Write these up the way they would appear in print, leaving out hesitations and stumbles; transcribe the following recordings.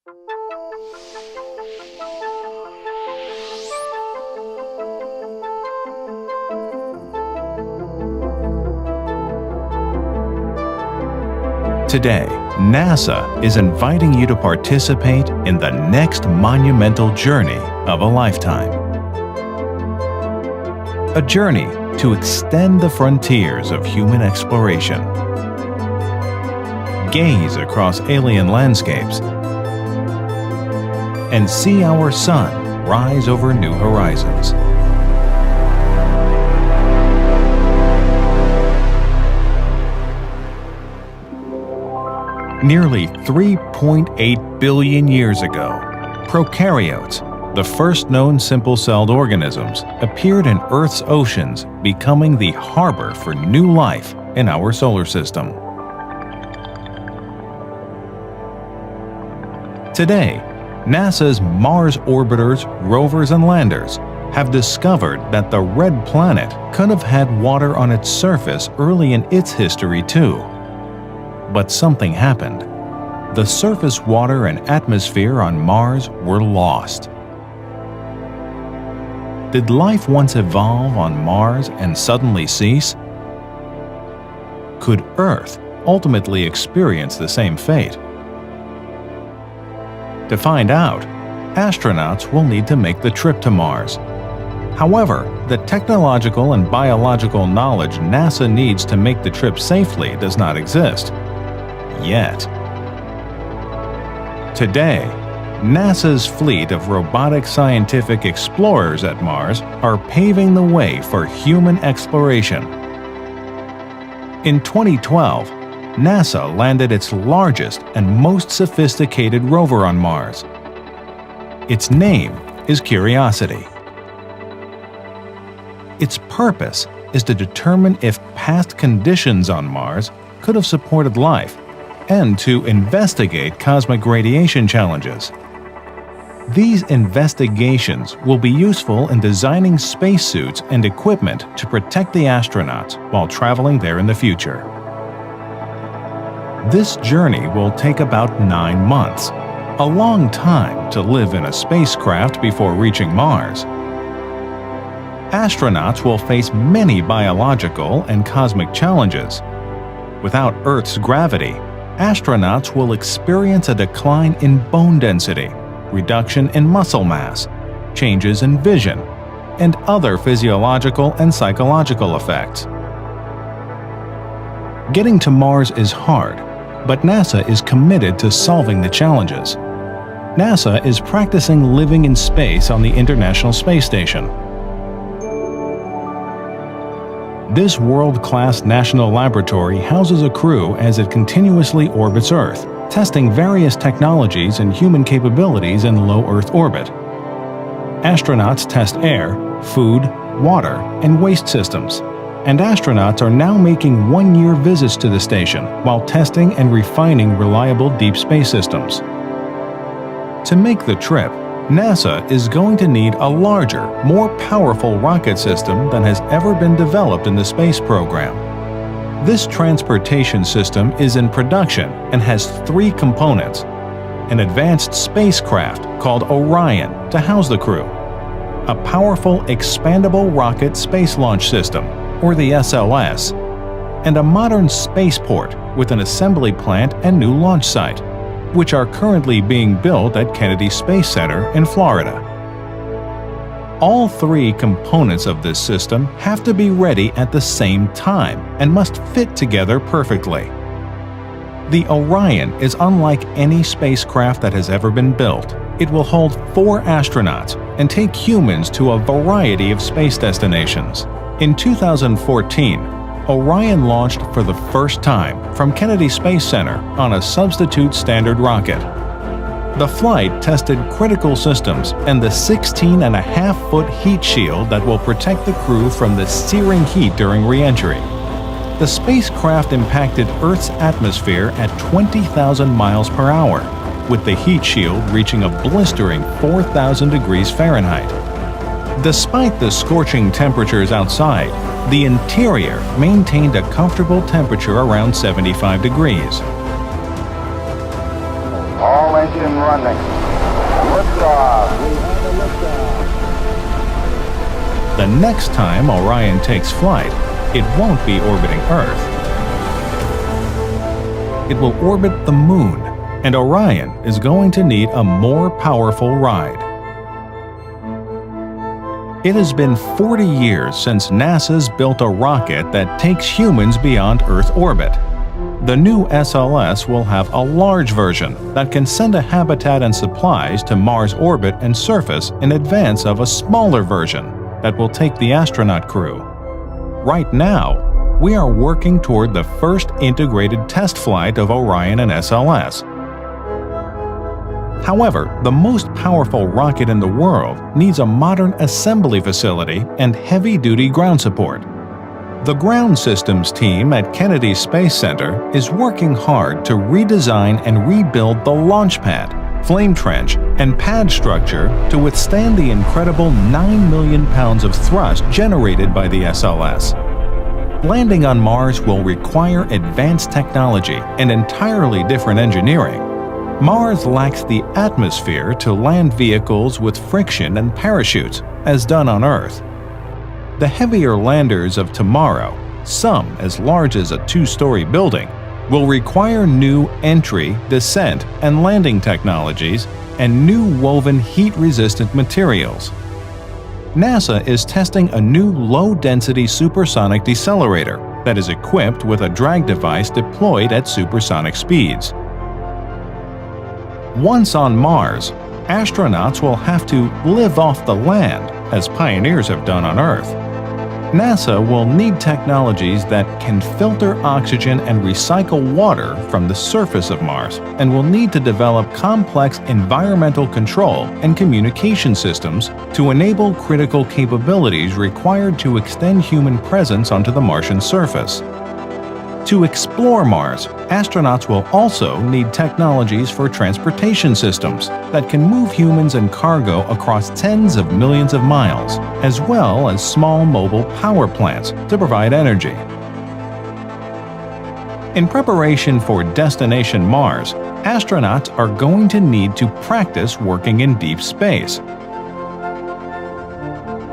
Today, NASA is inviting you to participate in the next monumental journey of a lifetime. A journey to extend the frontiers of human exploration. Gaze across alien landscapes and see our sun rise over new horizons. Nearly 3.8 billion years ago, prokaryotes, the first known simple-celled organisms, appeared in Earth's oceans, becoming the harbor for new life in our solar system. Today, NASA's Mars orbiters, rovers, and landers have discovered that the red planet could have had water on its surface early in its history too. But something happened. The surface water and atmosphere on Mars were lost. Did life once evolve on Mars and suddenly cease? Could Earth ultimately experience the same fate? To find out, astronauts will need to make the trip to Mars. However, the technological and biological knowledge NASA needs to make the trip safely does not exist. Yet. Today, NASA's fleet of robotic scientific explorers at Mars are paving the way for human exploration. In 2012, NASA landed its largest and most sophisticated rover on Mars. Its name is Curiosity. Its purpose is to determine if past conditions on Mars could have supported life and to investigate cosmic radiation challenges. These investigations will be useful in designing spacesuits and equipment to protect the astronauts while traveling there in the future. This journey will take about 9 months, a long time to live in a spacecraft before reaching Mars. Astronauts will face many biological and cosmic challenges. Without Earth's gravity, astronauts will experience a decline in bone density, reduction in muscle mass, changes in vision, and other physiological and psychological effects. Getting to Mars is hard, but NASA is committed to solving the challenges. NASA is practicing living in space on the International Space Station. This world-class national laboratory houses a crew as it continuously orbits Earth, testing various technologies and human capabilities in low Earth orbit. Astronauts test air, food, water, and waste systems, and astronauts are now making one-year visits to the station while testing and refining reliable deep space systems. To make the trip, NASA is going to need a larger, more powerful rocket system than has ever been developed in the space program. This transportation system is in production and has 3 components: an advanced spacecraft called Orion to house the crew, a powerful expandable rocket space launch system, or the SLS, and a modern spaceport with an assembly plant and new launch site, which are currently being built at Kennedy Space Center in Florida. All 3 components of this system have to be ready at the same time and must fit together perfectly. The Orion is unlike any spacecraft that has ever been built. It will hold 4 astronauts and take humans to a variety of space destinations. In 2014, Orion launched for the first time from Kennedy Space Center on a substitute standard rocket. The flight tested critical systems and the 16.5-foot heat shield that will protect the crew from the searing heat during re-entry. The spacecraft impacted Earth's atmosphere at 20,000 miles per hour, with the heat shield reaching a blistering 4,000 degrees Fahrenheit. Despite the scorching temperatures outside, the interior maintained a comfortable temperature around 75 degrees. All engine running. Liftoff. The next time Orion takes flight, it won't be orbiting Earth. It will orbit the Moon, and Orion is going to need a more powerful ride. It has been 40 years since NASA's built a rocket that takes humans beyond Earth orbit. The new SLS will have a large version that can send a habitat and supplies to Mars' orbit and surface in advance of a smaller version that will take the astronaut crew. Right now, we are working toward the first integrated test flight of Orion and SLS. However, the most powerful rocket in the world needs a modern assembly facility and heavy-duty ground support. The ground systems team at Kennedy Space Center is working hard to redesign and rebuild the launch pad, flame trench, and pad structure to withstand the incredible 9 million pounds of thrust generated by the SLS. Landing on Mars will require advanced technology and entirely different engineering. Mars lacks the atmosphere to land vehicles with friction and parachutes, as done on Earth. The heavier landers of tomorrow, some as large as a 2-story building, will require new entry, descent, and landing technologies and new woven heat-resistant materials. NASA is testing a new low-density supersonic decelerator that is equipped with a drag device deployed at supersonic speeds. Once on Mars, astronauts will have to live off the land, as pioneers have done on Earth. NASA will need technologies that can filter oxygen and recycle water from the surface of Mars, and will need to develop complex environmental control and communication systems to enable critical capabilities required to extend human presence onto the Martian surface. To explore Mars, astronauts will also need technologies for transportation systems that can move humans and cargo across tens of millions of miles, as well as small mobile power plants to provide energy. In preparation for Destination Mars, astronauts are going to need to practice working in deep space.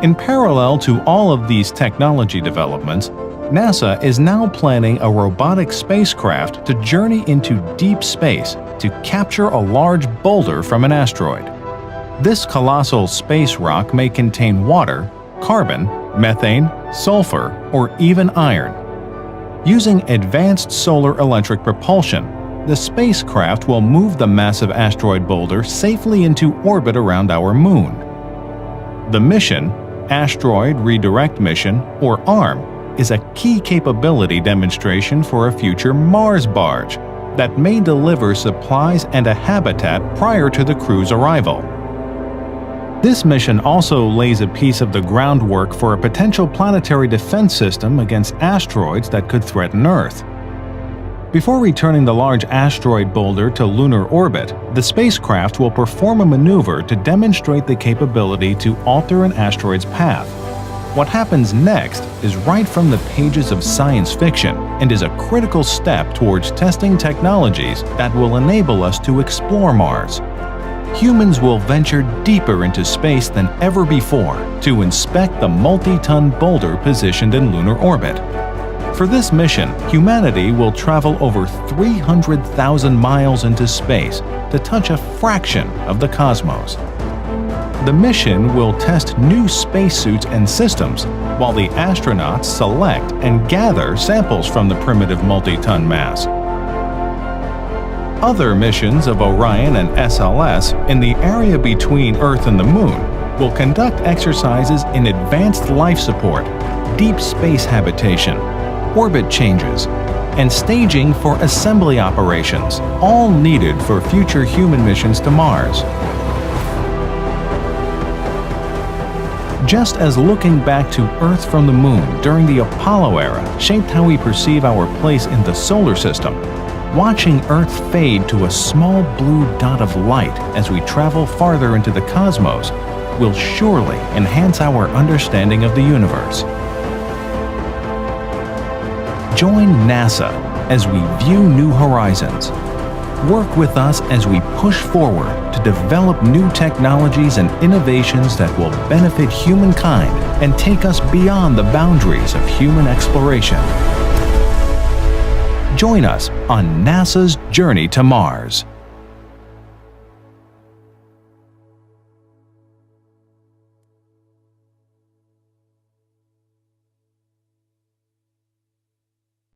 In parallel to all of these technology developments, NASA is now planning a robotic spacecraft to journey into deep space to capture a large boulder from an asteroid. This colossal space rock may contain water, carbon, methane, sulfur, or even iron. Using advanced solar electric propulsion, the spacecraft will move the massive asteroid boulder safely into orbit around our Moon. The mission, Asteroid Redirect Mission, or ARM, is a key capability demonstration for a future Mars barge that may deliver supplies and a habitat prior to the crew's arrival. This mission also lays a piece of the groundwork for a potential planetary defense system against asteroids that could threaten Earth. Before returning the large asteroid boulder to lunar orbit, the spacecraft will perform a maneuver to demonstrate the capability to alter an asteroid's path. What happens next is right from the pages of science fiction and is a critical step towards testing technologies that will enable us to explore Mars. Humans will venture deeper into space than ever before to inspect the multi-ton boulder positioned in lunar orbit. For this mission, humanity will travel over 300,000 miles into space to touch a fraction of the cosmos. The mission will test new spacesuits and systems while the astronauts select and gather samples from the primitive multi-ton mass. Other missions of Orion and SLS in the area between Earth and the Moon will conduct exercises in advanced life support, deep space habitation, orbit changes, and staging for assembly operations, all needed for future human missions to Mars. Just as looking back to Earth from the Moon during the Apollo era shaped how we perceive our place in the solar system, watching Earth fade to a small blue dot of light as we travel farther into the cosmos will surely enhance our understanding of the universe. Join NASA as we view new horizons, Work with us as we push forward to develop new technologies and innovations that will benefit humankind and take us beyond the boundaries of human exploration. Join us on NASA's journey to Mars.